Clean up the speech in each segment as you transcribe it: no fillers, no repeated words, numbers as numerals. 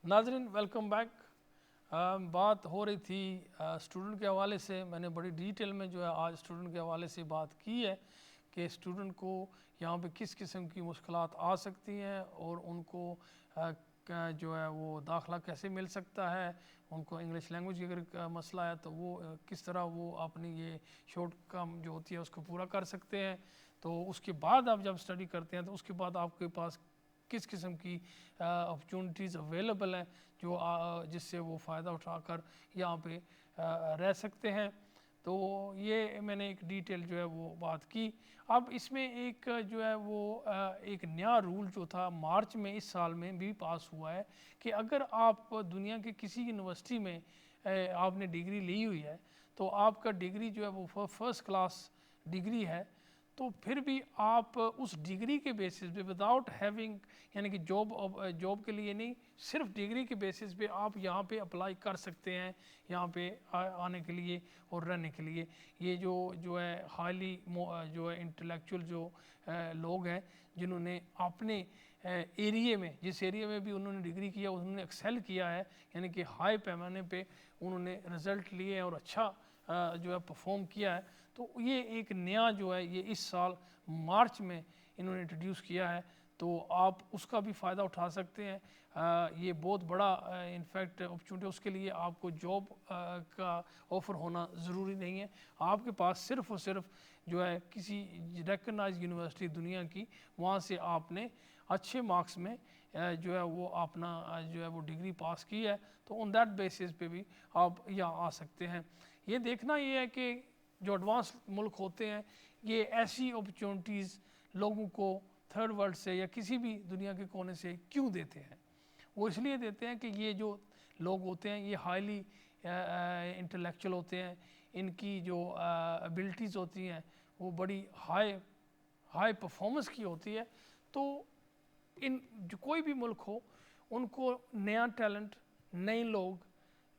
ناظرین welcome back. بات ہو رہی تھی اسٹوڈنٹ کے حوالے سے. میں نے بڑی ڈیٹیل میں جو ہے آج اسٹوڈنٹ کے حوالے سے بات کی ہے کہ اسٹوڈنٹ کو یہاں پہ کس قسم کی مشکلات آ سکتی ہیں اور ان کو جو ہے وہ داخلہ کیسے مل سکتا ہے. ان کو انگلش لینگویج کی اگر مسئلہ ہے تو وہ کس طرح وہ اپنی یہ شارٹ کم جو ہوتی ہے اس کو پورا کر سکتے ہیں. تو اس کے بعد آپ جب اسٹڈی کرتے ہیں تو اس کے بعد آپ کے پاس کس قسم کی اپرچونٹیز اویلیبل ہیں جو جس سے وہ فائدہ اٹھا کر یہاں پہ رہ سکتے ہیں. تو یہ میں نے ایک ڈیٹیل جو ہے وہ بات کی. اب اس میں ایک جو ہے وہ ایک نیا رول جو تھا مارچ میں اس سال میں بھی پاس ہوا ہے کہ اگر آپ دنیا کے کسی یونیورسٹی میں آپ نے ڈگری لی ہوئی ہے تو آپ کا ڈگری جو ہے وہ فرسٹ کلاس ڈگری ہے تو پھر بھی آپ اس ڈگری کے بیسس پہ وداؤٹ ہیونگ یعنی کہ جاب کے لیے نہیں, صرف ڈگری کے بیسس پہ آپ یہاں پہ اپلائی کر سکتے ہیں یہاں پہ آنے کے لیے اور رہنے کے لیے. یہ جو ہے ہائیلی جو ہے انٹلیکچوئل جو لوگ ہیں جنہوں نے اپنے ایریے میں جس ایریے میں بھی انہوں نے ڈگری کیا انہوں نے ایکسیل کیا ہے یعنی کہ ہائی پیمانے پہ انہوں نے رزلٹ لیے اور اچھا جو ہے پرفارم کیا ہے. تو یہ ایک نیا جو ہے یہ اس سال مارچ میں انہوں نے انٹروڈیوس کیا ہے تو آپ اس کا بھی فائدہ اٹھا سکتے ہیں. یہ بہت بڑا انفیکٹ اپرچونٹی. اس کے لیے آپ کو جاب کا آفر ہونا ضروری نہیں ہے. آپ کے پاس صرف اور صرف جو ہے کسی ریکگنائز یونیورسٹی دنیا کی وہاں سے آپ نے اچھے مارکس میں جو ہے وہ اپنا جو ہے وہ ڈگری پاس کی ہے تو آن دیٹ بیسس پہ بھی آپ یہاں آ سکتے ہیں. یہ دیکھنا یہ ہے کہ جو ایڈوانس ملک ہوتے ہیں یہ ایسی اپرچونٹیز لوگوں کو تھرڈ ورلڈ سے یا کسی بھی دنیا کے کونے سے کیوں دیتے ہیں. وہ اس لیے دیتے ہیں کہ یہ جو لوگ ہوتے ہیں یہ ہائیلی انٹلیکچوئل ہوتے ہیں. ان کی جو ایبلٹیز ہوتی ہیں وہ بڑی ہائی پرفارمنس کی ہوتی ہے. تو جو کوئی بھی ملک ہو ان کو نیا ٹیلنٹ نئے لوگ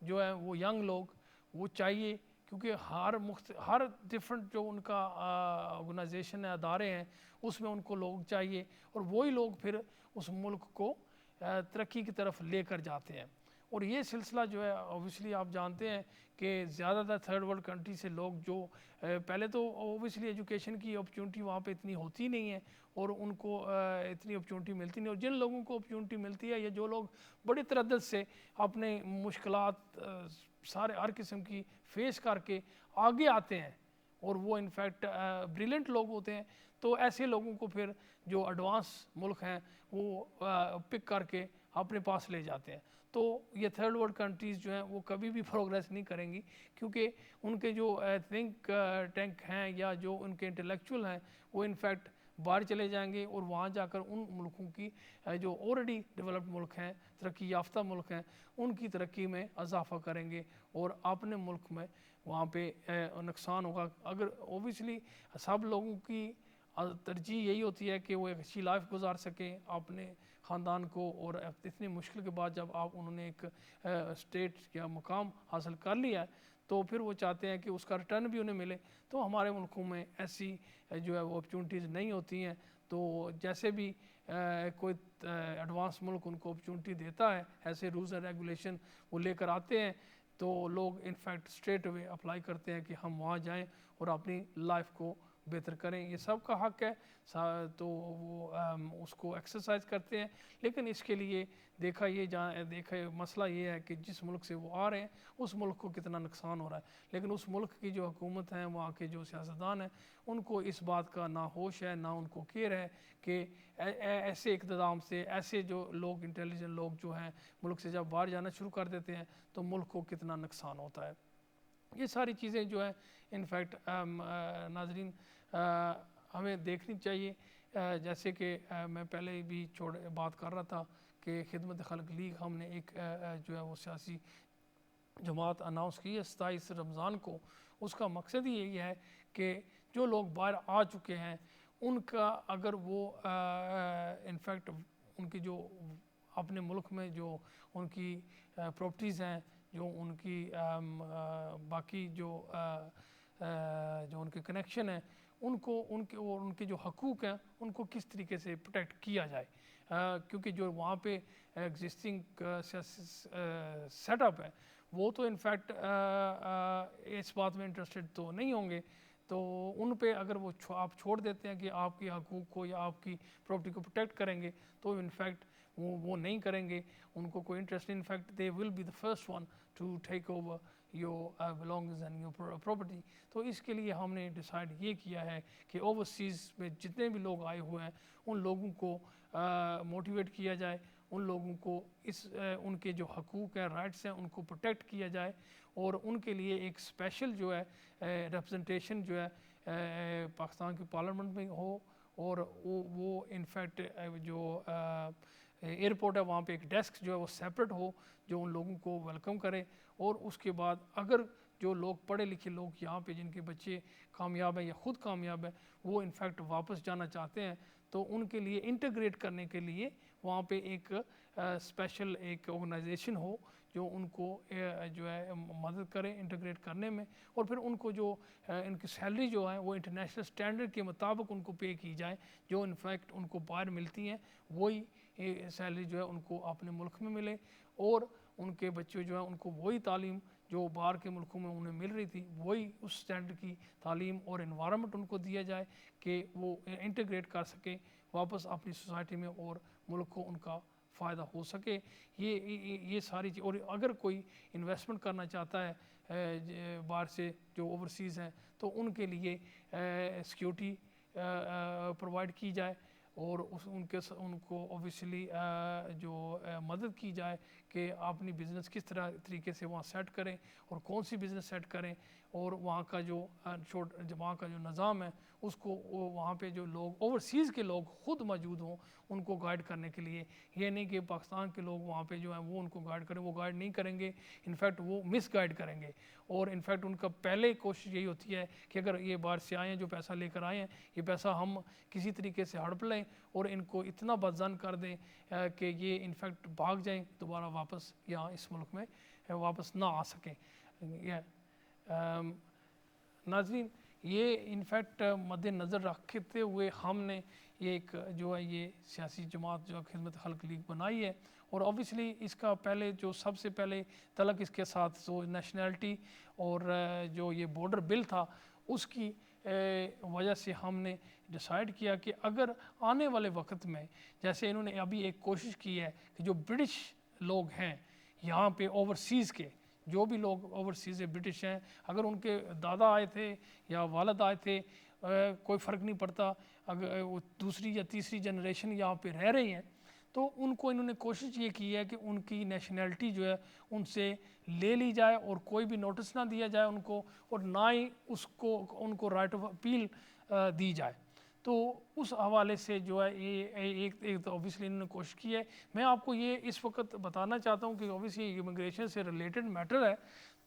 جو ہے وہ ینگ لوگ وہ چاہیے کیونکہ ہر ڈفرنٹ جو ان کا آرگنائزیشن ہے ادارے ہیں اس میں ان کو لوگ چاہیے اور وہی لوگ پھر اس ملک کو ترقی کی طرف لے کر جاتے ہیں. اور یہ سلسلہ جو ہے اوبویسلی آپ جانتے ہیں کہ زیادہ تر تھرڈ ورلڈ کنٹری سے لوگ جو پہلے تو اوبویسلی ایجوکیشن کی اپرچونٹی وہاں پہ اتنی ہوتی نہیں ہے اور ان کو اتنی اپرچونٹی ملتی نہیں. اور جن لوگوں کو اپرچونٹی ملتی ہے یا جو لوگ بڑی تردد سے اپنے مشکلات ہر قسم کی فیس کر کے آگے آتے ہیں اور وہ انفیکٹ بریلینٹ لوگ ہوتے ہیں تو ایسے لوگوں کو پھر جو ایڈوانس ملک ہیں وہ پک کر کے اپنے پاس لے جاتے ہیں. تو یہ تھرڈ ورلڈ کنٹریز جو ہیں وہ کبھی بھی پروگریس نہیں کریں گی کیونکہ ان کے جو تھنک ٹینک ہیں یا جو ان کے انٹلیکچوئل ہیں وہ انفیکٹ باہر چلے جائیں گے اور وہاں جا کر ان ملکوں کی جو آلریڈی ڈیولپڈ ملک ہیں ترقی یافتہ ملک ہیں ان کی ترقی میں اضافہ کریں گے اور اپنے ملک میں وہاں پہ نقصان ہوگا. اگر اوبویسلی سب لوگوں کی ترجیح یہی ہوتی ہے کہ وہ ایک اچھی لائف گزار سکیں اپنے خاندان کو اور اتنی مشکل کے بعد جب انہوں نے ایک اسٹیٹ یا مقام حاصل کر لیا ہے تو پھر وہ چاہتے ہیں کہ اس کا ریٹرن بھی انہیں ملے. تو ہمارے ملکوں میں ایسی جو ہے وہ اپرچونٹیز نہیں ہوتی ہیں. تو جیسے بھی کوئی ایڈوانس ملک ان کو اپرچونٹی دیتا ہے ایسے رولز اینڈ ریگولیشن وہ لے کر آتے ہیں تو لوگ انفیکٹ اسٹریٹ اوے اپلائی کرتے ہیں کہ ہم وہاں جائیں اور اپنی لائف کو بہتر کریں. یہ سب کا حق ہے تو وہ اس کو ایکسرسائز کرتے ہیں. لیکن اس کے لیے دیکھا مسئلہ یہ ہے کہ جس ملک سے وہ آ رہے ہیں اس ملک کو کتنا نقصان ہو رہا ہے. لیکن اس ملک کی جو حکومت ہیں وہاں کے جو سیاستدان ہیں ان کو اس بات کا نہ ہوش ہے نہ ان کو کیئر ہے کہ ایسے اقتدام سے ایسے جو لوگ انٹیلیجنٹ لوگ جو ہیں ملک سے جب باہر جانا شروع کر دیتے ہیں تو ملک کو کتنا نقصان ہوتا ہے. یہ ساری چیزیں جو ہیں انفیکٹ ناظرین ہمیں دیکھنی چاہیے. جیسے کہ میں پہلے بھی بات کر رہا تھا کہ خدمت خلق لیگ ہم نے ایک جو ہے وہ سیاسی جماعت اناؤنس کی ہے 27 رمضان کو. اس کا مقصد ہی یہی ہے کہ جو لوگ باہر آ چکے ہیں ان کا اگر وہ انفیکٹ ان کی جو اپنے ملک میں جو ان کی پراپرٹیز ہیں جو ان کی باقی جو ان کے کنیکشن ہیں ان کے جو حقوق ہیں ان کو کس طریقے سے پروٹیکٹ کیا جائے. کیونکہ جو وہاں پہ ایگزسٹنگ سیٹ اپ ہے وہ تو انفیکٹ اس بات میں انٹرسٹڈ تو نہیں ہوں گے، تو ان پہ اگر وہ آپ چھوڑ دیتے ہیں کہ آپ کی حقوق کو یا آپ کی پراپرٹی کو پروٹیکٹ کریں گے، تو انفیکٹ وہ نہیں کریں گے، ان کو کوئی انٹرسٹ نہیں، in fact they will be the first one to take over your belongings and your property. تو اس کے لیے ہم نے ڈیسائیڈ یہ کیا ہے کہ اوورسیز میں جتنے بھی لوگ آئے ہوئے ہیں ان لوگوں کو موٹیویٹ کیا جائے، ان لوگوں کو ان کے جو حقوق ہیں، رائٹس ہیں، ان کو پروٹیکٹ کیا جائے، اور ان کے لیے ایک اسپیشل جو ہے ریپرزنٹیشن جو ہے پاکستان کی پارلیمنٹ میں ہو، اور وہ انفیکٹ جو ایئرپورٹ ہے وہاں پہ ایک ڈیسک جو ہے وہ سیپریٹ ہو جو ان لوگوں کو ویلکم کرے۔ اور اس کے بعد اگر جو لوگ پڑھے لکھے لوگ یہاں پہ جن کے بچے کامیاب ہیں یا خود کامیاب ہیں وہ انفیکٹ واپس جانا چاہتے ہیں، تو ان کے لیے انٹیگریٹ کرنے کے لیے وہاں پہ ایک اسپیشل ایک آرگنائزیشن ہو جو ان کو جو ہے مدد کرے انٹیگریٹ کرنے میں، اور پھر ان کو جو ان کی سیلری جو ہے وہ انٹرنیشنل اسٹینڈرڈ کے مطابق ان کو پے کی جائے، جو انفیکٹ ان کو باہر ملتی ہیں وہی سیلری جو ہے ان کو اپنے ملک میں ملے، اور ان کے بچے جو ہیں ان کو وہی تعلیم جو باہر کے ملکوں میں انہیں مل رہی تھی وہی اس اسٹینڈرڈ کی تعلیم اور انوائرمنٹ ان کو دیا جائے کہ وہ انٹیگریٹ کر سکیں واپس اپنی سوسائٹی میں اور ملک کو ان کا فائدہ ہو سکے۔ یہ ساری چیز، اور اگر کوئی انویسٹمنٹ کرنا چاہتا ہے باہر سے جو اوورسیز ہیں تو ان کے لیے سیکیورٹی پرووائڈ کی جائے، اور ان کو اوبیسلی جو مدد کی جائے کہ اپنی بزنس کس طریقے سے وہاں سیٹ کریں اور کون سی بزنس سیٹ کریں، اور وہاں کا جو نظام ہے اس کو وہاں پہ جو لوگ اوورسیز کے لوگ خود موجود ہوں ان کو گائیڈ کرنے کے لیے، یہ نہیں کہ پاکستان کے لوگ وہاں پہ جو ہیں وہ ان کو گائیڈ کریں، وہ گائیڈ نہیں کریں گے، انفیکٹ وہ مس گائیڈ کریں گے، اور انفیکٹ ان کا پہلے کوشش یہی ہوتی ہے کہ اگر یہ باہر سے آئے ہیں جو پیسہ لے کر آئے ہیں یہ پیسہ ہم کسی طریقے سے ہڑپ لیں اور ان کو اتنا بدظن کر دیں کہ یہ انفیکٹ بھاگ جائیں، دوبارہ واپس یہاں اس ملک میں واپس نہ آ سکیں۔ ناظرین، یہ انفیکٹ مد نظر رکھتے ہوئے ہم نے یہ ایک جو ہے یہ سیاسی جماعت جو خدمت خلق لیگ بنائی ہے، اور اوبیسلی اس کا پہلے جو سب سے پہلے تعلق اس کے ساتھ جو نیشنلٹی اور جو یہ بارڈر بل تھا اس کی وجہ سے ہم نے ڈیسائیڈ کیا کہ اگر آنے والے وقت میں جیسے انہوں نے ابھی ایک کوشش کی ہے کہ جو برٹش لوگ ہیں یہاں پہ اوورسیز کے جو بھی لوگ اوورسیز برٹش ہیں، اگر ان کے دادا آئے تھے یا والد آئے تھے کوئی فرق نہیں پڑتا، اگر وہ دوسری یا تیسری جنریشن یہاں پہ رہ رہی ہیں تو ان کو انہوں نے کوشش یہ کی ہے کہ ان کی نیشنلٹی جو ہے ان سے لے لی جائے اور کوئی بھی نوٹس نہ دیا جائے ان کو، اور نہ ہی ان کو رائٹ آف اپیل دی جائے۔ تو اس حوالے سے جو ہے ایک تو اوبیسلی انہوں نے کوشش کی ہے۔ میں آپ کو یہ اس وقت بتانا چاہتا ہوں کہ اوبیسلی امیگریشن سے ریلیٹڈ میٹر ہے،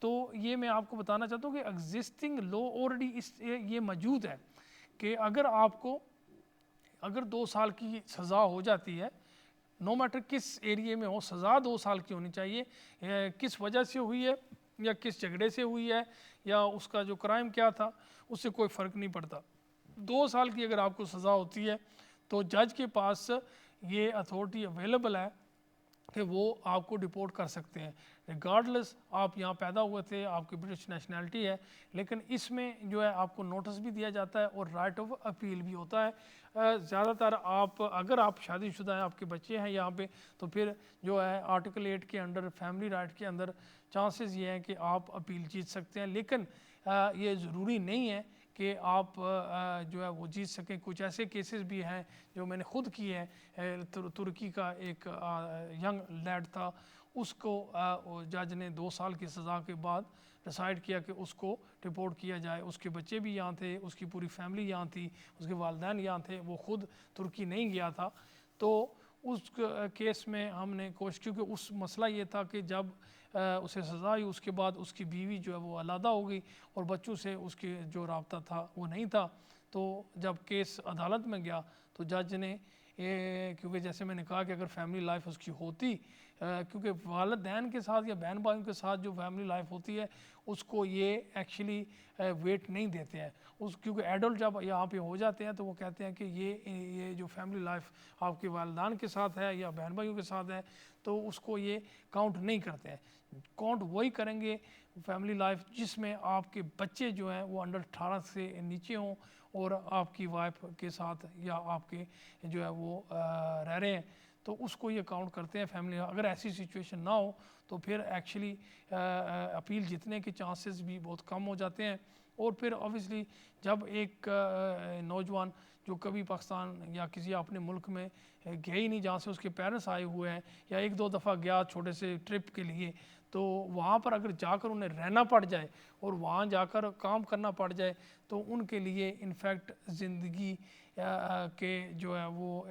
تو یہ میں آپ کو بتانا چاہتا ہوں کہ ایگزسٹنگ لا آلریڈی یہ موجود ہے کہ اگر آپ کو 2 سال کی سزا ہو جاتی ہے، نو میٹر کس ایریے میں ہو، سزا 2 سال کی ہونی چاہیے، کس وجہ سے ہوئی ہے یا کس جھگڑے سے ہوئی ہے یا اس کا جو کرائم کیا تھا اس سے کوئی فرق نہیں پڑتا، 2 سال کی اگر آپ کو سزا ہوتی ہے تو جج کے پاس یہ اتھارٹی اویلیبل ہے کہ وہ آپ کو ڈپورٹ کر سکتے ہیں، ریگارڈلیس آپ یہاں پیدا ہوئے تھے، آپ کی برٹش نیشنلٹی ہے، لیکن اس میں جو ہے آپ کو نوٹس بھی دیا جاتا ہے اور رائٹ آف اپیل بھی ہوتا ہے۔ زیادہ تر اگر آپ شادی شدہ ہیں، آپ کے بچے ہیں یہاں پہ، تو پھر جو ہے آرٹیکل 8 کے انڈر فیملی رائٹ کے اندر چانسز یہ ہیں کہ آپ اپیل جیت سکتے ہیں، لیکن یہ ضروری نہیں ہے کہ آپ جو ہے وہ جیت سکیں۔ کچھ ایسے کیسز بھی ہیں جو میں نے خود کیے ہیں، ترکی کا ایک ینگ لیڈ تھا، اس کو جج نے 2 سال کی سزا کے بعد ڈیسائیڈ کیا کہ اس کو ڈپورٹ کیا جائے، اس کے بچے بھی یہاں تھے، اس کی پوری فیملی یہاں تھی، اس کے والدین یہاں تھے، وہ خود ترکی نہیں گیا تھا، تو اس کیس میں ہم نے کوشش، کیونکہ اس مسئلہ یہ تھا کہ جب اسے سزا ہوئی اس کے بعد اس کی بیوی جو ہے وہ علیحدہ ہو گئی اور بچوں سے اس کے جو رابطہ تھا وہ نہیں تھا، تو جب کیس عدالت میں گیا تو جج نے کیونکہ جیسے میں نے کہا کہ اگر فیملی لائف اس کی ہوتی، کیونکہ والدین کے ساتھ یا بہن بھائیوں کے ساتھ جو فیملی لائف ہوتی ہے اس کو یہ ایکچولی ویٹ نہیں دیتے ہیں کیونکہ ایڈلٹ جب یہاں پہ ہو جاتے ہیں تو وہ کہتے ہیں کہ یہ جو فیملی لائف آپ کے والدین کے ساتھ ہے یا بہن بھائیوں کے ساتھ ہے تو اس کو یہ کاؤنٹ نہیں کرتے ہیں۔ کاؤنٹ وہی کریں گے فیملی لائف جس میں آپ کے بچے جو ہیں وہ انڈر 18 سے نیچے ہوں اور آپ کی وائف کے ساتھ یا آپ کے جو ہے وہ رہ رہے ہیں، تو اس کو یہ کاؤنٹ کرتے ہیں فیملی۔ اگر ایسی سچویشن نہ ہو تو پھر ایکچولی اپیل جیتنے کے چانسز بھی بہت کم ہو جاتے ہیں۔ اور پھر اوبیسلی جب ایک نوجوان جو کبھی پاکستان یا کسی اپنے ملک میں گیا ہی نہیں جہاں سے اس کے پیرنٹس آئے ہوئے ہیں یا ایک دو دفعہ گیا چھوٹے سے ٹرپ کے لیے، تو وہاں پر اگر جا کر انہیں رہنا پڑ جائے اور وہاں جا کر کام کرنا پڑ جائے تو ان کے لیے انفیکٹ زندگی کے جو ہے وہ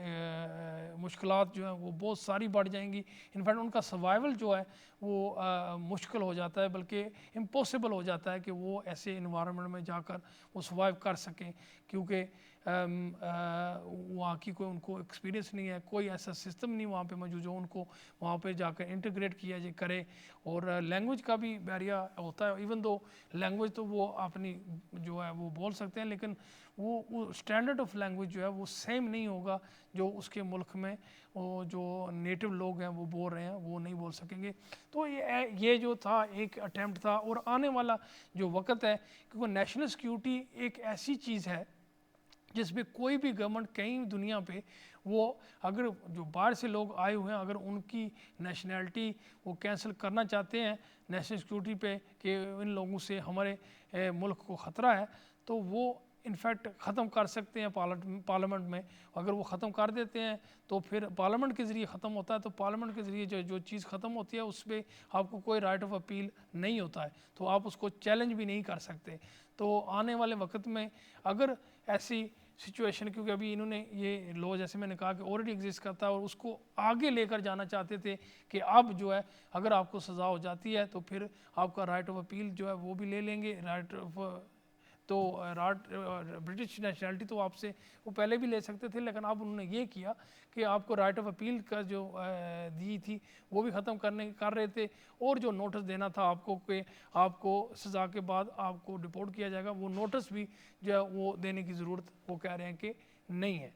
مشکلات جو ہیں وہ بہت ساری بڑھ جائیں گی۔ انفیکٹ ان کا سروائیول جو ہے وہ مشکل ہو جاتا ہے، بلکہ امپاسبل ہو جاتا ہے کہ وہ ایسے انوائرمنٹ میں جا کر وہ سروائیو کر سکیں، کیونکہ وہاں کی کوئی ان کو ایکسپیرینس نہیں ہے، کوئی ایسا سسٹم نہیں وہاں پہ موجود جو ان کو وہاں پہ جا کر انٹیگریٹ کیا جائے کرے۔ اور لینگویج کا بھی بیریا ہوتا ہے، ایون دو لینگویج تو وہ اپنی جو ہے وہ بول سکتے ہیں، لیکن وہ اسٹینڈرڈ آف لینگویج جو ہے وہ سیم نہیں ہوگا جو اس کے ملک میں وہ جو نیٹو لوگ ہیں وہ بول رہے ہیں وہ نہیں بول سکیں گے۔ تو یہ جو تھا ایک اٹیمپٹ تھا، اور آنے والا جو وقت ہے کیونکہ نیشنل سیکیورٹی ایک ایسی چیز ہے جس میں کوئی بھی گورنمنٹ کہیں دنیا پہ وہ اگر جو باہر سے لوگ آئے ہوئے ہیں اگر ان کی نیشنلٹی وہ کینسل کرنا چاہتے ہیں نیشنل سیکیورٹی پہ کہ ان لوگوں سے ہمارے ملک کو خطرہ ہے، تو وہ انفیکٹ ختم کر سکتے ہیں پارلیمنٹ میں۔ اگر وہ ختم کر دیتے ہیں تو پھر پارلیمنٹ کے ذریعے ختم ہوتا ہے، تو پارلیمنٹ کے ذریعے جو چیز ختم ہوتی ہے اس پہ آپ کو کوئی رائٹ آف اپیل نہیں ہوتا ہے، تو آپ اس کو چیلنج بھی نہیں کر سکتے۔ تو آنے والے وقت میں اگر ایسی سچویشن، کیونکہ ابھی انہوں نے یہ لو جیسے میں نے کہا کہ آلریڈی ایگزسٹ کرتا ہے اور اس کو آگے لے کر جانا چاہتے تھے کہ اب جو ہے اگر آپ کو سزا ہو جاتی ہے تو پھر آپ کا رائٹ آف اپیل جو ہے وہ بھی لے لیں گے، رائٹ آف تو برٹش نیشنلٹی تو آپ سے وہ پہلے بھی لے سکتے تھے، لیکن اب انہوں نے یہ کیا کہ آپ کو رائٹ آف اپیل کا جو دی تھی وہ بھی ختم کر رہے تھے، اور جو نوٹس دینا تھا آپ کو کہ آپ کو سزا کے بعد آپ کو ڈپورٹ کیا جائے گا، وہ نوٹس بھی جو ہے وہ دینے کی ضرورت وہ کہہ رہے ہیں کہ نہیں ہے۔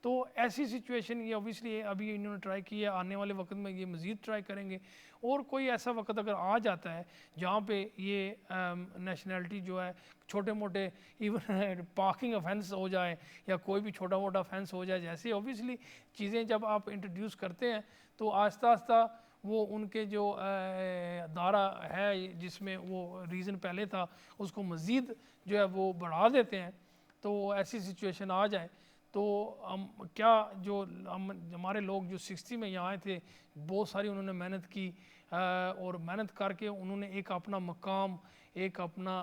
تو ایسی سچویشن یہ اوبیسلی ابھی انہوں نے ٹرائی کی ہے، آنے والے وقت میں یہ مزید ٹرائی کریں گے، اور کوئی ایسا وقت اگر آ جاتا ہے جہاں پہ یہ نیشنلٹی جو ہے چھوٹے موٹے ایون پارکنگ افینس ہو جائے یا کوئی بھی چھوٹا موٹا افینس ہو جائے، جیسے اوبیسلی چیزیں جب آپ انٹروڈیوس کرتے ہیں تو آہستہ آہستہ وہ ان کے جو دائرہ ہے جس میں وہ ریزن پہلے تھا اس کو مزید جو ہے وہ بڑھا دیتے ہیں۔ تو ایسی سچویشن آ جائے تو ہم کیا جو ہمارے لوگ جو 60 میں یہاں آئے تھے بہت ساری انہوں نے محنت کی، اور محنت کر کے انہوں نے ایک اپنا مقام ایک اپنا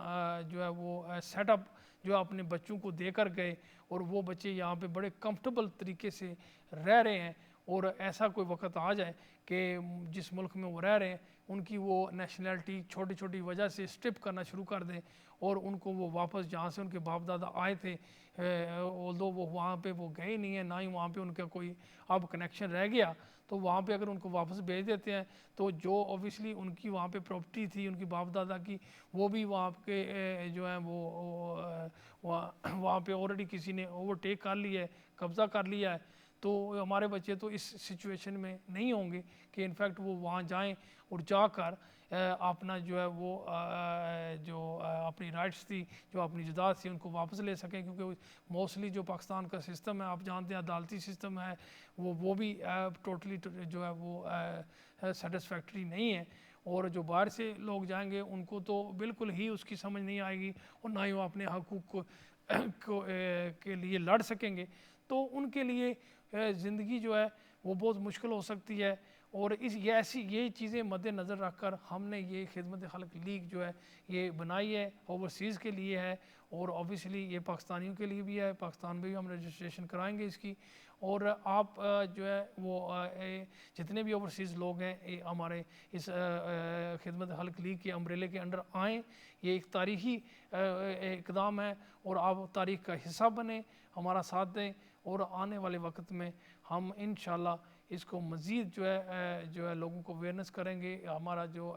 جو ہے وہ سیٹ اپ جو اپنے بچوں کو دے کر گئے، اور وہ بچے یہاں پہ بڑے کمفرٹیبل طریقے سے رہ رہے ہیں۔ اور ایسا کوئی وقت آ جائے کہ جس ملک میں وہ رہ رہے ہیں ان کی وہ نیشنلٹی چھوٹی چھوٹی وجہ سے اسٹرپ کرنا شروع کر دیں، اور ان کو وہ واپس جہاں سے ان کے باپ دادا آئے تھے although وہ وہاں پہ وہ گئے نہیں ہیں، نہ ہی وہاں پہ ان کا کوئی اب کنیکشن رہ گیا، تو وہاں پہ اگر ان کو واپس بھیج دیتے ہیں تو جو اوبیسلی ان کی وہاں پہ پراپرٹی تھی ان کی باپ دادا کی وہ بھی وہاں کے جو ہیں وہ وہاں پہ آلریڈی کسی نے اوور ٹیک کر لیا ہے، قبضہ کر لیا ہے، تو ہمارے بچے تو اس سچویشن میں نہیں ہوں گے کہ انفیکٹ وہ وہاں جائیں اور جا کر اپنا جو ہے وہ جو اپنی رائٹس تھی جو اپنی جائیداد تھی ان کو واپس لے سکیں، کیونکہ موسٹلی جو پاکستان کا سسٹم ہے آپ جانتے ہیں عدالتی سسٹم ہے وہ بھی ٹوٹلی جو ہے وہ سیٹسفیکٹری نہیں ہے، اور جو باہر سے لوگ جائیں گے ان کو تو بالکل ہی اس کی سمجھ نہیں آئے گی، اور نہ ہی وہ اپنے حقوق کے لیے لڑ سکیں گے، تو ان کے لیے زندگی جو ہے وہ بہت مشکل ہو سکتی ہے۔ اور یہ چیزیں مد نظر رکھ کر ہم نے یہ خدمت خلق لیگ جو ہے یہ بنائی ہے، اوورسیز کے لیے ہے، اور اوبیسلی یہ پاکستانیوں کے لیے بھی ہے، پاکستان میں بھی ہم رجسٹریشن کرائیں گے اس کی، اور آپ جو ہے وہ جتنے بھی اوورسیز لوگ ہیں ہمارے اس خدمت خلق لیگ کے امبریلے کے انڈر آئیں، یہ ایک تاریخی اقدام ہے، اور آپ تاریخ کا حصہ بنیں، ہمارا ساتھ دیں، اور آنے والے وقت میں ہم انشاءاللہ اس کو مزید جو ہے لوگوں کو اویئرنیس کریں گے. ہمارا جو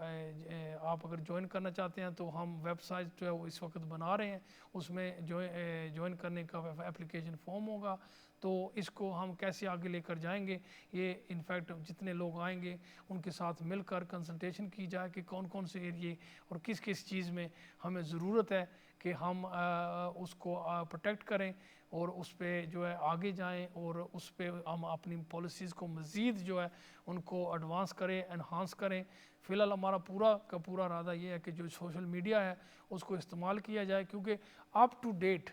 آپ اگر جوائن کرنا چاہتے ہیں تو ہم ویب سائٹ جو ہے وہ اس وقت بنا رہے ہیں, اس میں جوائن کرنے کا اپلیکیشن فارم ہوگا. تو اس کو ہم کیسے آگے لے کر جائیں گے, یہ انفیکٹ جتنے لوگ آئیں گے ان کے ساتھ مل کر کنسلٹیشن کی جائے کہ کون کون سے ایریے اور کس کس چیز میں ہمیں ضرورت ہے کہ ہم اس کو پروٹیکٹ کریں اور اس پہ جو ہے آگے جائیں, اور اس پہ ہم اپنی پالیسیز کو مزید جو ہے ان کو ایڈوانس کریں, انہانس کریں. فی الحال ہمارا پورا کا پورا ارادہ یہ ہے کہ جو سوشل میڈیا ہے اس کو استعمال کیا جائے, کیونکہ اپ ٹو ڈیٹ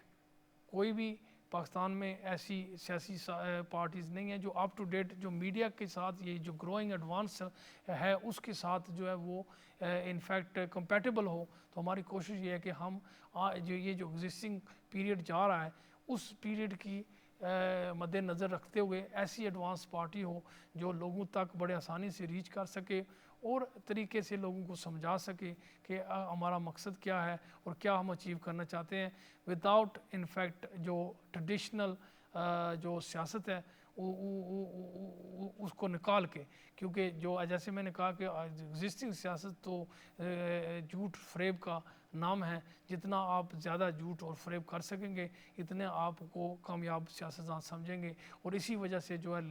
کوئی بھی پاکستان میں ایسی سیاسی پارٹیز نہیں ہیں جو اپ ٹو ڈیٹ جو میڈیا کے ساتھ یہ جو گروئنگ ایڈوانس ہے اس کے ساتھ جو ہے وہ انفیکٹ کمپیٹیبل ہو. تو ہماری کوشش یہ ہے کہ ہم جو یہ جو ایگزسٹنگ پیریڈ جا رہا ہے اس پیریڈ کی مد نظر رکھتے ہوئے ایسی ایڈوانس پارٹی ہو جو لوگوں تک بڑے آسانی سے ریچ کر سکے اور طریقے سے لوگوں کو سمجھا سکے کہ ہمارا مقصد کیا ہے اور کیا ہم اچیو کرنا چاہتے ہیں, وداؤٹ انفیکٹ جو ٹریڈیشنل جو سیاست ہے اس کو نکال کے. کیونکہ جو جیسے میں نے کہا کہ ایگزسٹنگ سیاست تو جھوٹ فریب کا نام ہے, جتنا آپ زیادہ جھوٹ اور فریب کر سکیں گے اتنے آپ کو کامیاب سیاستدان سمجھیں گے. اور اسی وجہ سے جو ہے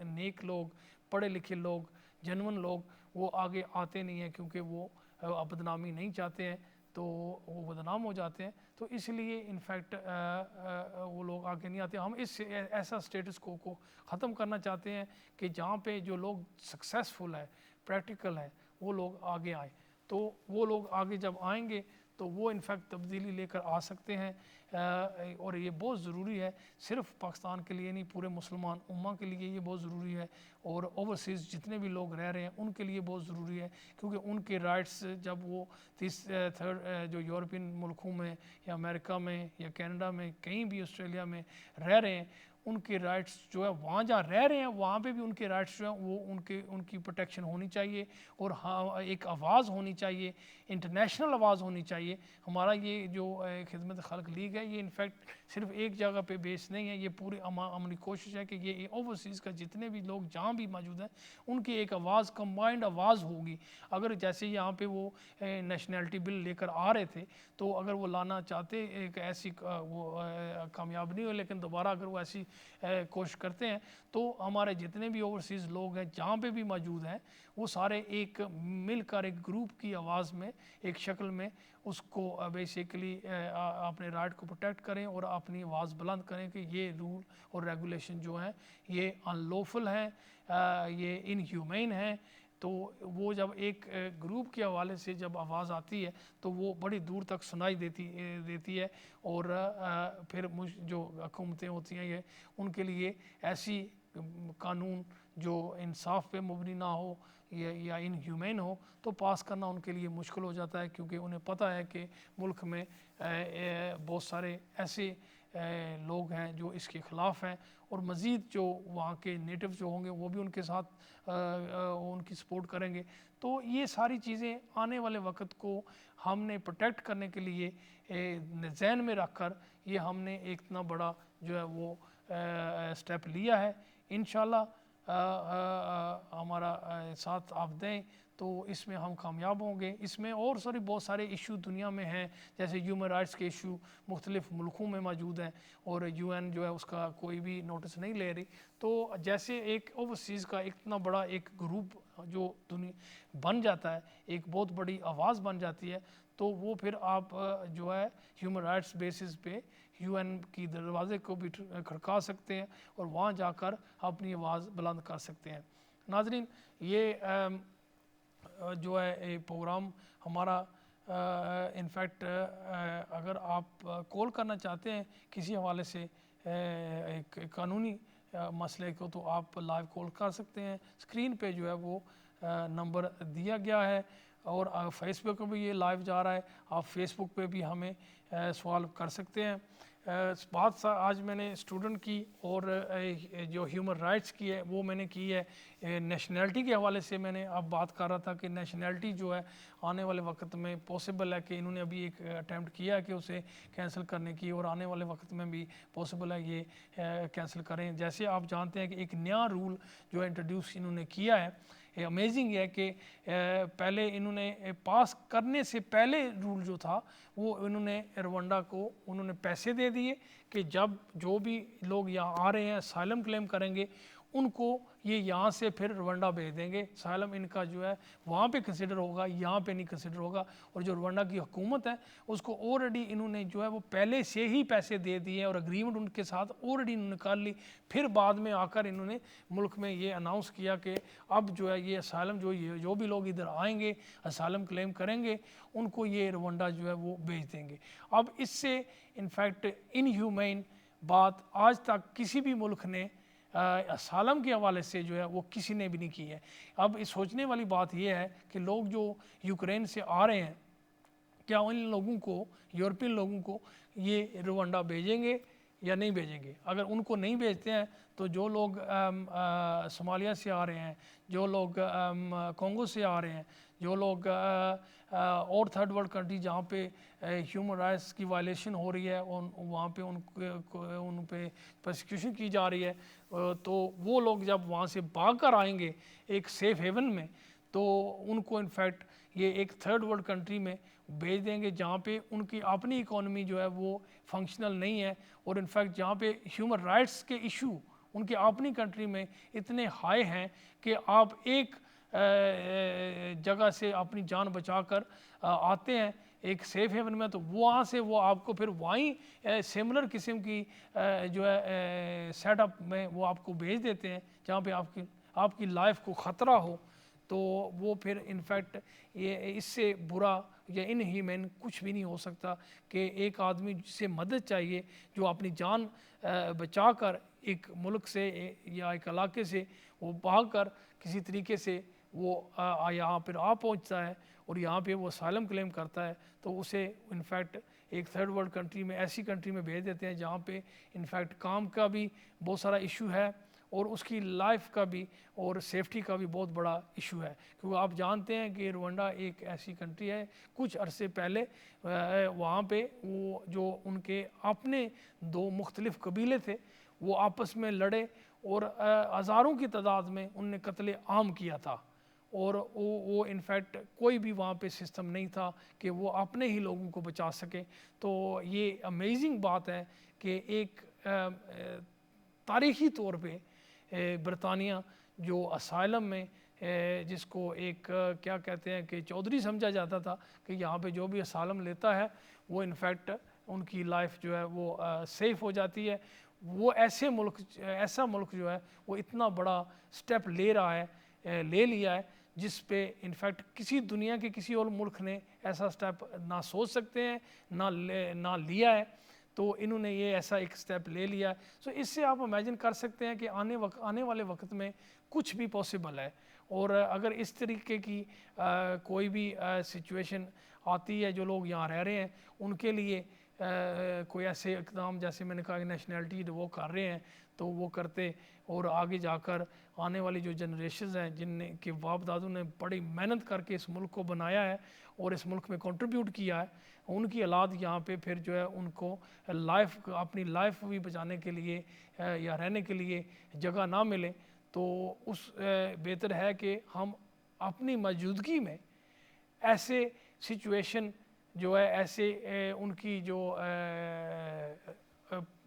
نیک لوگ, پڑھے لکھے لوگ, جنون لوگ وہ آگے آتے نہیں ہیں, کیونکہ وہ بدنامی نہیں چاہتے ہیں تو وہ بدنام ہو جاتے ہیں. تو اس لیے انفیکٹ وہ لوگ آگے نہیں آتے. ہم اس ایسا سٹیٹس کو ختم کرنا چاہتے ہیں کہ جہاں پہ جو لوگ سکسیسفل ہے, پریکٹیکل ہے, وہ لوگ آگے آئیں. تو وہ لوگ آگے جب آئیں گے تو وہ انفیکٹ تبدیلی لے کر آ سکتے ہیں, اور یہ بہت ضروری ہے, صرف پاکستان کے لیے نہیں پورے مسلمان امہ کے لیے یہ بہت ضروری ہے, اور اوورسیز جتنے بھی لوگ رہ رہے ہیں ان کے لیے بہت ضروری ہے. کیونکہ ان کے رائٹس جب وہ جو یورپین ملکوں میں یا امریکہ میں یا کینیڈا میں کہیں بھی آسٹریلیا میں رہ رہے ہیں, ان کے رائٹس جو ہے وہاں جہاں رہ رہے ہیں وہاں پہ بھی ان کے رائٹس جو ہیں وہ ان کی پروٹیکشن ہونی چاہیے, اور ہاں ایک آواز ہونی چاہیے, انٹرنیشنل آواز ہونی چاہیے. ہمارا یہ جو خدمت خلق لیگ ہے یہ انفیکٹ صرف ایک جگہ پہ بیس نہیں ہے, یہ پوری ہماری کوشش ہے کہ یہ اوورسیز کا جتنے بھی لوگ جہاں بھی موجود ہیں ان کی ایک آواز, کمبائنڈ آواز ہوگی. اگر جیسے یہاں پہ وہ نیشنلٹی بل لے کر آ رہے تھے تو اگر وہ لانا چاہتے ایک ایسی وہ کامیاب نہیں ہوئے, لیکن دوبارہ اگر وہ ایسی کوشش کرتے ہیں تو ہمارے جتنے بھی اوورسیز لوگ ہیں جہاں پہ بھی موجود ہیں وہ سارے ایک مل کر ایک گروپ کی آواز میں, ایک شکل میں اس کو بیسیکلی اپنے رائٹ کو پروٹیکٹ کریں اور اپنی آواز بلند کریں کہ یہ رول اور ریگولیشن جو ہیں یہ ان لوفل ہیں, یہ ان ہیومین ہیں. تو وہ جب ایک گروپ کے حوالے سے جب آواز آتی ہے تو وہ بڑی دور تک سنائی دیتی ہے, اور پھر جو حکومتیں ہوتی ہیں یہ ان کے لیے ایسی قانون جو انصاف پہ مبنی نہ ہو یا ان ہیومین ہو تو پاس کرنا ان کے لیے مشکل ہو جاتا ہے, کیونکہ انہیں پتہ ہے کہ ملک میں بہت سارے ایسے لوگ ہیں جو اس کے خلاف ہیں, اور مزید جو وہاں کے نیٹو جو ہوں گے وہ بھی ان کے ساتھ ان کی سپورٹ کریں گے. تو یہ ساری چیزیں آنے والے وقت کو ہم نے پروٹیکٹ کرنے کے لیے ذہن میں رکھ کر یہ ہم نے ایک اتنا بڑا جو ہے وہ سٹیپ لیا ہے. انشاءاللہ ہمارا ساتھ آپ دیں تو اس میں ہم کامیاب ہوں گے. اس میں اور بہت سارے ایشو دنیا میں ہیں, جیسے ہیومن رائٹس کے ایشو مختلف ملکوں میں موجود ہیں اور یو این جو ہے اس کا کوئی بھی نوٹس نہیں لے رہی. تو جیسے ایک اوورسیز کا اتنا بڑا ایک گروپ جو دنیا بن جاتا ہے, ایک بہت بڑی آواز بن جاتی ہے, تو وہ پھر آپ جو ہے ہیومن رائٹس بیسس پہ یو این کی دروازے کو بھی کھڑکا سکتے ہیں اور وہاں جا کر اپنی آواز بلند کر سکتے ہیں. ناظرین, یہ جو ہے پروگرام ہمارا انفیکٹ اگر آپ کال کرنا چاہتے ہیں کسی حوالے سے ایک قانونی مسئلے کو تو آپ لائیو کال کر سکتے ہیں. اسکرین پہ جو ہے وہ نمبر دیا گیا ہے, اور فیس بک پہ بھی یہ لائیو جا رہا ہے, آپ فیس بک پہ بھی ہمیں سوال کر سکتے ہیں. بات آج میں نے اسٹوڈنٹ کی اور جو ہیومن رائٹس کی ہے وہ میں نے کی ہے نیشنلٹی کے حوالے سے. میں نے اب بات کر رہا تھا کہ نیشنلٹی جو ہے آنے والے وقت میں پاسبل ہے کہ انہوں نے ابھی ایک اٹیمپٹ کیا ہے کہ اسے کینسل کرنے کی, اور آنے والے وقت میں بھی پاسبل ہے یہ کینسل کریں. جیسے آپ جانتے ہیں کہ ایک نیا رول جو ہے انٹروڈیوس انہوں نے کیا ہے. امیزنگ ہے کہ پہلے انہوں نے پاس کرنے سے پہلے رول جو تھا وہ انہوں نے روانڈا کو انہوں نے پیسے دے دیے کہ جب جو بھی لوگ یہاں آ رہے ہیں اسائلم کلیم کریں گے ان کو یہ یہاں سے پھر روانڈا بھیج دیں گے. اسائلم ان کا جو ہے وہاں پہ کنسیڈر ہوگا, یہاں پہ نہیں کنسیڈر ہوگا. اور جو روانڈا کی حکومت ہے اس کو آلریڈی انہوں نے جو ہے وہ پہلے سے ہی پیسے دے دیے اور اگریمنٹ ان کے ساتھ آلریڈی انہوں نے کر لی. پھر بعد میں آ کر انہوں نے ملک میں یہ اناؤنس کیا کہ اب جو ہے یہ اسائلم جو بھی لوگ ادھر آئیں گے اسائلم کلیم کریں گے ان کو یہ روانڈا جو ہے وہ بھیج دیں گے. اب اس سے انفیکٹ انہیومین بات آج تک کسی بھی ملک نے اسائلم کے حوالے سے جو ہے وہ کسی نے بھی نہیں کی ہے. اب اس سوچنے والی بات یہ ہے کہ لوگ جو یوکرین سے آ رہے ہیں کیا ان لوگوں کو, یورپین لوگوں کو یہ روانڈا بھیجیں گے یا نہیں بھیجیں گے؟ اگر ان کو نہیں بھیجتے ہیں تو جو لوگ صومالیہ سے آ رہے ہیں, جو لوگ کانگو سے آ رہے ہیں, جو لوگ اور تھرڈ ورلڈ کنٹری جہاں پہ ہیومن رائٹس کی وائلیشن ہو رہی ہے وہاں پہ ان پہ پرسیکیوشن کی جا رہی ہے, تو وہ لوگ جب وہاں سے بھاگ کر آئیں گے ایک سیف ہیون میں تو ان کو انفیکٹ یہ ایک تھرڈ ورلڈ کنٹری میں بھیج دیں گے جہاں پہ ان کی اپنی اکانومی جو ہے وہ فنکشنل نہیں ہے, اور انفیکٹ جہاں پہ ہیومن رائٹس کے ایشو ان کے اپنی کنٹری میں اتنے ہائی ہیں کہ آپ ایک جگہ سے اپنی جان بچا کر آتے ہیں ایک سیف ہیون میں تو وہاں سے وہ آپ کو پھر وہیں سملر قسم کی جو ہے سیٹ اپ میں وہ آپ کو بھیج دیتے ہیں جہاں پہ آپ کی لائف کو خطرہ ہو. تو وہ پھر انفیکٹ یہ اس سے برا یا انہیومین کچھ بھی نہیں ہو سکتا کہ ایک آدمی جسے مدد چاہیے جو اپنی جان بچا کر ایک ملک سے یا ایک علاقے سے وہ بھاگ کر کسی طریقے سے وہ یہاں پھر پہنچتا ہے اور یہاں پہ وہ اسائلم کلیم کرتا ہے تو اسے انفیکٹ ایک تھرڈ ورلڈ کنٹری میں ایسی کنٹری میں بھیج دیتے ہیں جہاں پہ انفیکٹ کام کا بھی بہت سارا ایشو ہے اور اس کی لائف کا بھی اور سیفٹی کا بھی بہت بڑا ایشو ہے. کیونکہ آپ جانتے ہیں کہ روانڈا ایک ایسی کنٹری ہے کچھ عرصے پہلے وہاں پہ وہ جو ان کے اپنے دو مختلف قبیلے تھے وہ آپس میں لڑے اور ہزاروں کی تعداد میں ان نے قتل عام کیا تھا, اور وہ انفیکٹ کوئی بھی وہاں پہ سسٹم نہیں تھا کہ وہ اپنے ہی لوگوں کو بچا سکے. تو یہ امیزنگ بات ہے کہ ایک تاریخی طور پہ برطانیہ جو اسائلم میں جس کو ایک کیا کہتے ہیں کہ چودھری سمجھا جاتا تھا کہ یہاں پہ جو بھی اسائلم لیتا ہے وہ انفیکٹ ان کی لائف جو ہے وہ سیف ہو جاتی ہے, وہ ایسا ملک جو ہے وہ اتنا بڑا سٹیپ لے لیا ہے جس پہ انفیکٹ کسی دنیا کے کسی اور ملک نے ایسا سٹیپ نہ سوچ سکتے ہیں نہ لیا ہے. تو انہوں نے یہ ایسا ایک سٹیپ لے لیا ہے. سو اس سے آپ امیجن کر سکتے ہیں کہ آنے والے وقت میں کچھ بھی پاسبل ہے, اور اگر اس طریقے کی کوئی بھی سچویشن آتی ہے جو لوگ یہاں رہ رہے ہیں ان کے لیے کوئی ایسے اقدام جیسے میں نے کہا کہ نیشنلٹی وہ کر رہے ہیں تو وہ کرتے, اور آگے جا کر آنے والی جو جنریشنز ہیں جن کے باپ دادوں نے بڑی محنت کر کے اس ملک کو بنایا ہے اور اس ملک میں کنٹریبیوٹ کیا ہے, ان کی اولاد یہاں پہ پھر جو ہے ان کو اپنی لائف بھی بچانے کے لیے یا رہنے کے لیے جگہ نہ ملے تو اس بہتر ہے کہ ہم اپنی موجودگی میں ایسے سچویشن جو ہے ایسے ان کی جو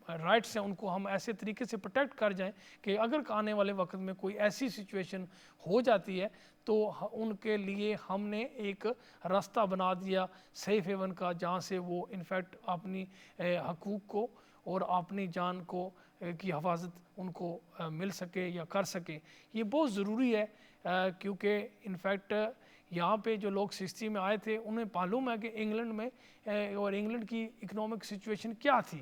رائٹس ہیں ان کو ہم ایسے طریقے سے پروٹیکٹ کر جائیں کہ اگر آنے والے وقت میں کوئی ایسی سچویشن ہو جاتی ہے تو ان کے لیے ہم نے ایک راستہ بنا دیا سیف ہیون کا جہاں سے وہ انفیکٹ اپنی حقوق کو اور اپنی جان کو کی حفاظت ان کو مل سکے یا کر سکے. یہ بہت ضروری ہے کیونکہ انفیکٹ یہاں پہ جو لوگ 60 میں آئے تھے انہیں معلوم ہے کہ انگلینڈ میں اور انگلینڈ کی اکنامک سچویشن کیا تھی,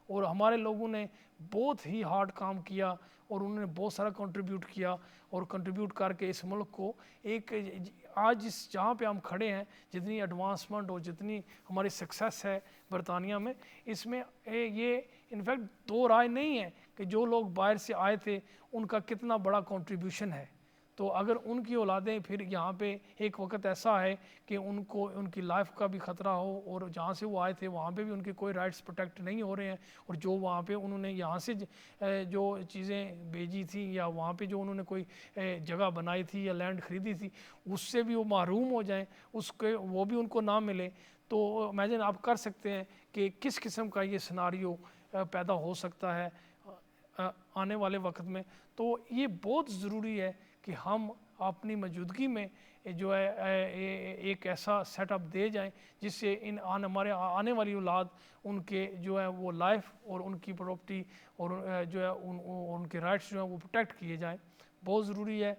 اور ہمارے لوگوں نے بہت ہی ہارڈ کام کیا اور انہوں نے بہت سارا کنٹریبیوٹ کیا اور کنٹریبیوٹ کر کے اس ملک کو ایک آج جہاں پہ ہم کھڑے ہیں، جتنی ایڈوانسمنٹ اور جتنی ہماری سکسیس ہے برطانیہ میں، اس میں یہ انفیکٹ دو رائے نہیں ہے کہ جو لوگ باہر سے آئے تھے ان کا کتنا بڑا کنٹریبیوشن ہے. تو اگر ان کی اولادیں پھر یہاں پہ ایک وقت ایسا ہے کہ ان کو ان کی لائف کا بھی خطرہ ہو اور جہاں سے وہ آئے تھے وہاں پہ بھی ان کے کوئی رائٹس پروٹیکٹ نہیں ہو رہے ہیں، اور جو وہاں پہ انہوں نے یہاں سے جو چیزیں بھیجی تھیں یا وہاں پہ جو انہوں نے کوئی جگہ بنائی تھی یا لینڈ خریدی تھی اس سے بھی وہ محروم ہو جائیں، اس کے وہ بھی ان کو نہ ملے، تو امیجن آپ کر سکتے ہیں کہ کس قسم کا یہ سناریو پیدا ہو سکتا ہے آنے والے وقت میں. تو یہ بہت ضروری ہے کہ ہم اپنی موجودگی میں جو ہے ایک ایسا سیٹ اپ دے جائیں جس سے ہمارے آنے والی اولاد ان کے جو ہے وہ لائف اور ان کی پراپرٹی اور جو ہے ان کے رائٹس جو ہیں وہ پروٹیکٹ کیے جائیں. بہت ضروری ہے.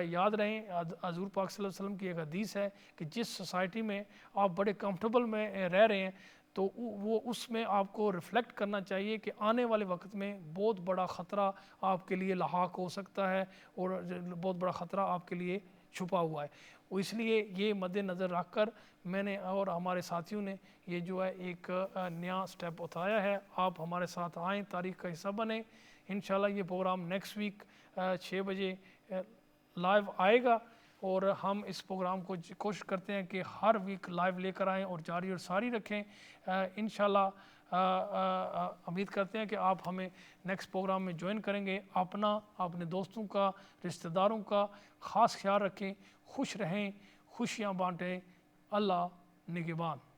یاد رہیں حضور پاک صلی اللہ علیہ وسلم کی ایک حدیث ہے کہ جس سوسائٹی میں آپ بڑے کمفرٹیبل میں رہ رہے ہیں تو وہ اس میں آپ کو ریفلیکٹ کرنا چاہیے کہ آنے والے وقت میں بہت بڑا خطرہ آپ کے لیے لاحق ہو سکتا ہے اور بہت بڑا خطرہ آپ کے لیے چھپا ہوا ہے. اس لیے یہ مد نظر رکھ کر میں نے اور ہمارے ساتھیوں نے یہ جو ہے ایک نیا سٹیپ اٹھایا ہے. آپ ہمارے ساتھ آئیں، تاریخ کا حصہ بنیں. انشاءاللہ یہ پروگرام نیکسٹ ویک 6 بجے لائیو آئے گا اور ہم اس پروگرام کو کوشش کرتے ہیں کہ ہر ویک لائیو لے کر آئیں اور جاری اور ساری رکھیں. انشاءاللہ امید کرتے ہیں کہ آپ ہمیں نیکسٹ پروگرام میں جوائن کریں گے. اپنا، اپنے دوستوں کا، رشتہ داروں کا خاص خیال رکھیں. خوش رہیں، خوشیاں بانٹیں. اللہ نگہبان.